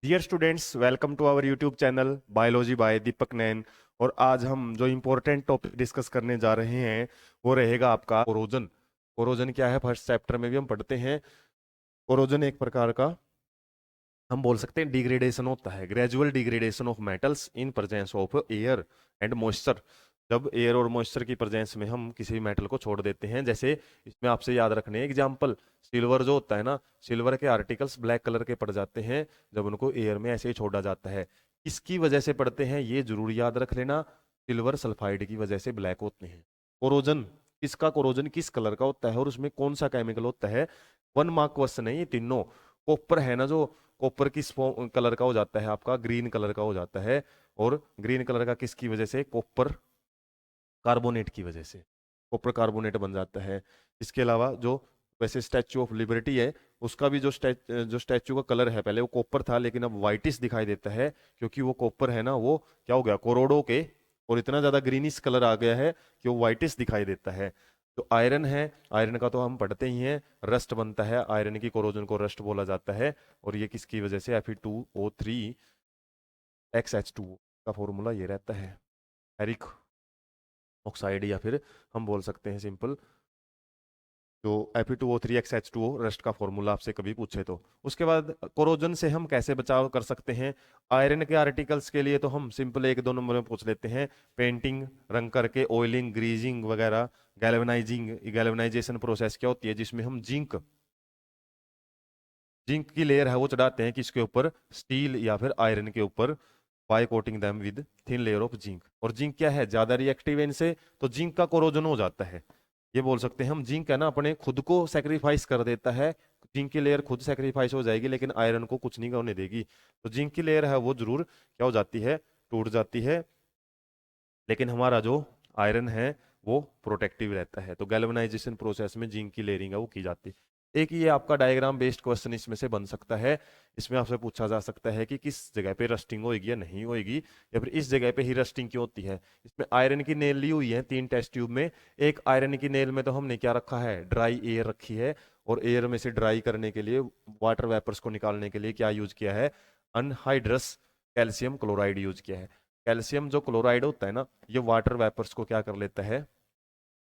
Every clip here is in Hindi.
Dear students, welcome to our YouTube channel biology by Deepak Nain. और आज हम जो इम्पोर्टेंट टॉपिक डिस्कस करने जा रहे हैं वो रहेगा आपका कोरोजन। कोरोजन क्या है, फर्स्ट चैप्टर में भी हम पढ़ते हैं। कोरोजन एक प्रकार का हम बोल सकते हैं डिग्रेडेशन होता है, gradual degradation of metals in presence of air and moisture. जब एयर और मॉइस्चर की प्रेजेंस में हम किसी भी मेटल को छोड़ देते हैं, जैसे इसमें आपसे याद रखने एग्जांपल, सिल्वर जो होता है ना, सिल्वर के आर्टिकल्स ब्लैक कलर के पड़ जाते हैं जब उनको एयर में ऐसे ही छोड़ा जाता है। किसकी वजह से पड़ते हैं ये जरूर याद रख लेना, सिल्वर सल्फाइड की वजह से ब्लैक होते हैं। कोरोजन, किसका कोरोजन किस कलर का होता है और उसमें कौन सा केमिकल होता है, 1 मार्क क्वेश्चन है ये तीनों। कॉपर है ना, जो कॉपर किस कलर का हो जाता है आपका, ग्रीन कलर का हो जाता है। और ग्रीन कलर का किसकी वजह से, कॉपर कार्बोनेट की वजह से कॉपर कार्बोनेट बन जाता है। इसके अलावा जो वैसे स्टैचू ऑफ लिबर्टी है, उसका भी जो स्टैचू का कलर है, पहले वो कॉपर था लेकिन अब वाइटिश दिखाई देता है, क्योंकि वो कॉपर है ना, वो क्या हो गया कोरोडो के, और इतना ज्यादा ग्रीनिश कलर आ गया है कि वो वाइटिश दिखाई देता है। तो आयरन है, आयरन का तो हम पढ़ते ही हैं, रस्ट बनता है आयरन की, कोरोजन को रस्ट बोला जाता है। और ये किसकी वजह से, Fe2O3 XH2 का फॉर्मूला ये रहता है, फेरिक ऑक्साइड, या फिर हम बोल सकते हैं सिंपल जो Fe2O3 XH2O रस्ट का फॉर्मूला आपसे कभी पूछे तो। उसके बाद कोरोजन से हम कैसे बचाव कर सकते हैं, आयरन के आर्टिकल्स के लिए तो हम सिंपल 1-2 नंबर में पूछ लेते हैं, पेंटिंग रंग करके, ऑयलिंग, ग्रीजिंग वगैरह, गैल्वेनाइजिंग, गैल्वेनाइजेशन प्रोसेस क्या होती है जिसमें हम जिंक जिंक की लेयर है वो चढ़ाते हैं किसके ऊपर, स्टील या फिर आयरन के ऊपर, by coating them with thin layer of zinc. और जिंक क्या है, ज्यादा रिएक्टिव है इनसे, तो जिंक का कोरोजन हो जाता है। ये बोल सकते हैं हम, जिंक है ना अपने खुद को सेक्रीफाइस कर देता है, जिंक की लेयर खुद सेक्रीफाइस हो जाएगी लेकिन आयरन को कुछ नहीं होने देगी। तो जिंक की लेयर है वो जरूर क्या हो जाती है, टूट जाती है, लेकिन हमारा जो आयरन है वो प्रोटेक्टिव रहता है। तो गैल्वेनाइजेशन प्रोसेस में जिंक की लेयरिंग है वो की जाती है। एक ये आपका डायग्राम बेस्ड क्वेश्चन इसमें से बन सकता है। इसमें आपसे पूछा जा सकता है कि किस जगह पे रस्टिंग होगी या नहीं होगी, या फिर इस जगह पे ही रस्टिंग क्यों होती है। इसमें आयरन की नेल ली हुई है 3 टेस्ट ट्यूब में। एक आयरन की नेल में तो हमने क्या रखा है, ड्राई एयर रखी है, और एयर में से ड्राई करने के लिए, वाटर वेपर्स को निकालने के लिए क्या यूज किया है, अनहाइड्रस कैल्शियम क्लोराइड यूज किया है। कैल्शियम जो क्लोराइड होता है ना, ये वाटर वेपर्स को क्या कर लेता है,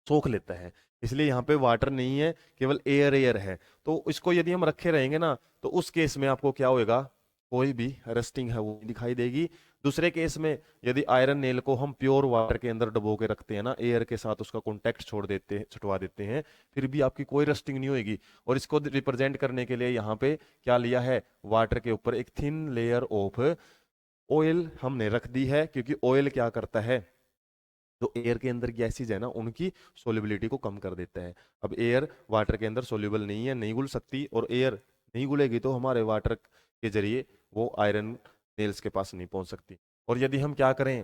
सोख लेता है। इसलिए यहाँ पे वाटर नहीं है, केवल एयर एयर है। तो इसको यदि हम रखे रहेंगे ना, तो उस केस में आपको क्या होएगा, कोई भी रस्टिंग है वो दिखाई देगी। दूसरे केस में यदि आयरन नेल को हम प्योर वाटर के अंदर डुबो के रखते हैं ना, एयर के साथ उसका कॉन्टेक्ट छोड़ देते हैं, छुटवा देते हैं, फिर भी आपकी कोई रस्टिंग नहीं होगी। और इसको रिप्रेजेंट करने के लिए यहाँ पे क्या लिया है, वाटर के ऊपर एक थिन लेयर ऑफ ऑयल हमने रख दी है, क्योंकि ऑयल क्या करता है, जो एयर के अंदर गैसेज है ना उनकी सोल्युबिलिटी को कम कर देता है। अब एयर वाटर के अंदर सोल्यूबल नहीं है, नहीं घुल सकती, और एयर नहीं घुलेगी तो हमारे वाटर के जरिए वो आयरन नेल्स के पास नहीं पहुंच सकती। और यदि हम क्या करें,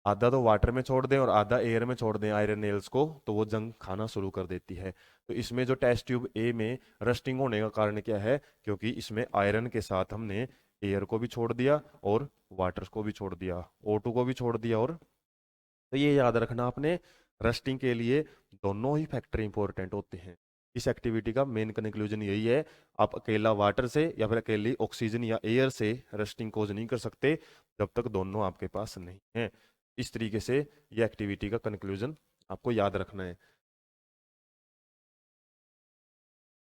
आधा तो वाटर में छोड़ दें और आधा एयर में छोड़ दें आयरन नेल्स को, तो वो जंग खाना शुरू कर देती है। तो इसमें जो टेस्ट ट्यूब ए में रस्टिंग होने का कारण क्या है, क्योंकि इसमें आयरन के साथ हमने एयर को भी छोड़ दिया और वाटर को भी छोड़ दिया, O2 को भी छोड़ दिया। और तो ये याद रखना आपने, रस्टिंग के लिए दोनों ही फैक्टर इंपॉर्टेंट होते हैं। इस एक्टिविटी का मेन कंक्लूजन यही है, आप अकेला वाटर से या फिर अकेली ऑक्सीजन या एयर से रस्टिंग कोज नहीं कर सकते जब तक दोनों आपके पास नहीं है। इस तरीके से ये एक्टिविटी का कंक्लूजन आपको याद रखना है।